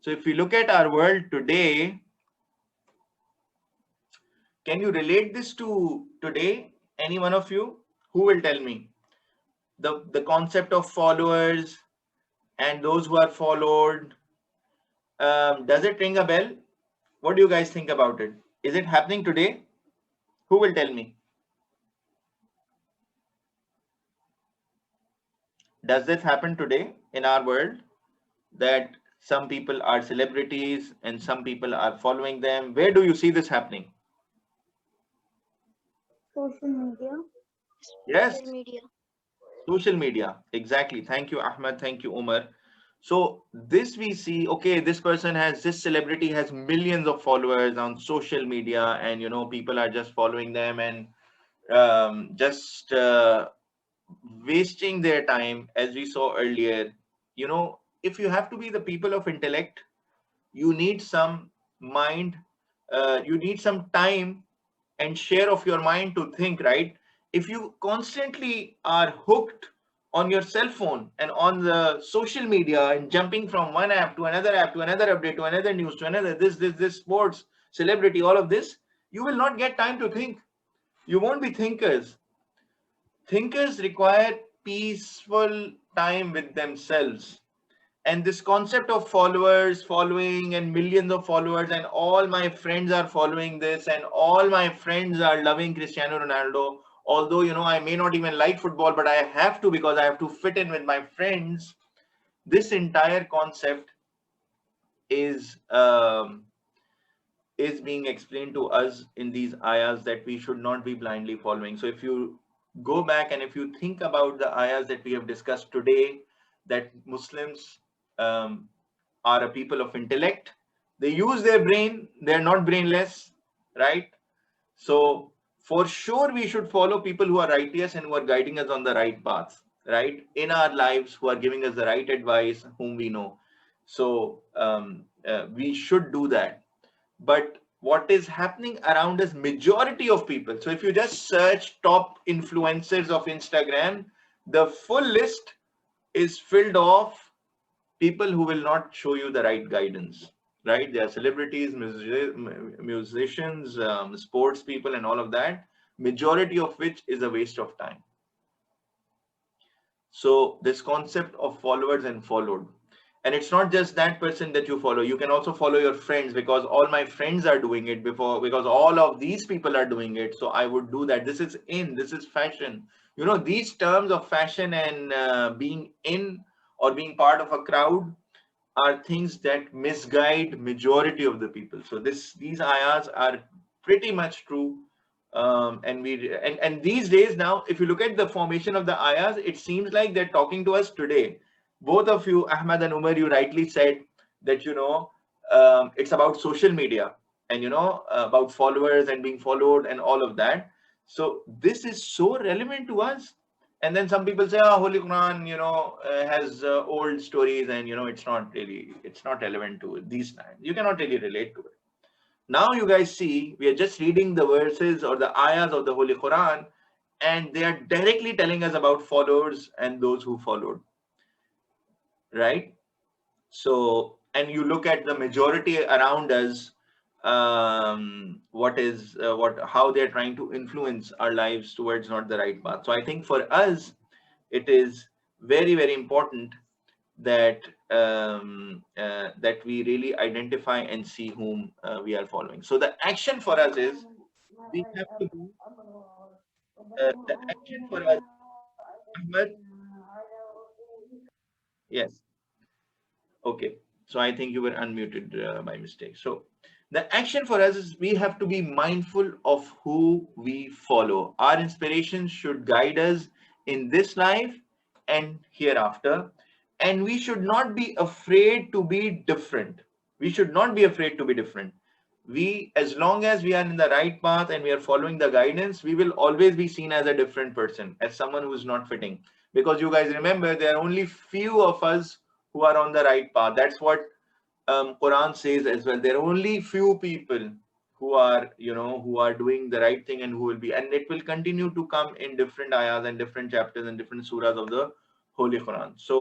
So if we look at our world today, can you relate this to today? Any one of you? Who will tell me? The concept of followers and those who are followed. Does it ring a bell? What do you guys think about it? Is it happening today? Who will tell me? Does this happen today in our world? That some people are celebrities and some people are following them. Where do you see this happening? Social media. Yes, Social media. social media. Exactly. Thank you, Ahmed. Thank you, Umar. So this we see, okay, this person has, this celebrity has millions of followers on social media, and people are just following them and just wasting their time, as we saw earlier. If you have to be the people of intellect, you need some mind, you need some time and share of your mind to think, right? If you constantly are hooked on your cell phone and on the social media and jumping from one app to another update to another news to another, this sports, celebrity, all of this, you will not get time to think. You won't be thinkers. Thinkers require peaceful time with themselves. And this concept of followers, following, and millions of followers, and all my friends are following this, and all my friends are loving Cristiano Ronaldo. Although, I may not even like football, but I have to because I have to fit in with my friends. This entire concept is um, is being explained to us in these ayahs that we should not be blindly following. So if you go back and if you think about the ayahs that we have discussed today, that Muslims um, are a people of intellect. They use their brain. They're not brainless, right? So for sure, we should follow people who are righteous and who are guiding us on the right path, right? In our lives, who are giving us the right advice, whom we know. So we should do that. But what is happening around us, majority of people. So if you just search top influencers of Instagram, the full list is filled of people who will not show you the right guidance, right? They are celebrities, musicians, sports people, and all of that, majority of which is a waste of time. So this concept of followers and followed, and it's not just that person that you follow, you can also follow your friends, because all my friends are doing it before, because all of these people are doing it, so I would do that. This is in, this is fashion. These terms of fashion and being in or being part of a crowd are things that misguide majority of the people. So these ayahs are pretty much true. And these days now, if you look at the formation of the ayahs, it seems like they're talking to us today. Both of you, Ahmad and Umar, you rightly said that it's about social media and about followers and being followed and all of that. So this is so relevant to us. And then some people say, oh, Holy Quran, has old stories, and it's not relevant to these times. You cannot really relate to it. Now you guys see, we are just reading the verses or the ayahs of the Holy Quran, and they are directly telling us about followers and those who followed, right? So, and you look at the majority around us, how they're trying to influence our lives towards not the right path. So I think for us, it is very, very important that that we really identify and see whom we are following. So the action for us is, we have to do the action for us, Ahmed. Yes. Okay. So I think you were unmuted by mistake. So the action for us is, we have to be mindful of who we follow. Our inspiration should guide us in this life and hereafter. And we should not be afraid to be different. We should not be afraid to be different. As long as we are in the right path and we are following the guidance, we will always be seen as a different person, as someone who is not fitting. Because you guys remember, there are only few of us who are on the right path. That's what Quran says as well. There are only few people who are doing the right thing, and who will be, and it will continue to come in different ayahs and different chapters and different surahs of the Holy Quran. So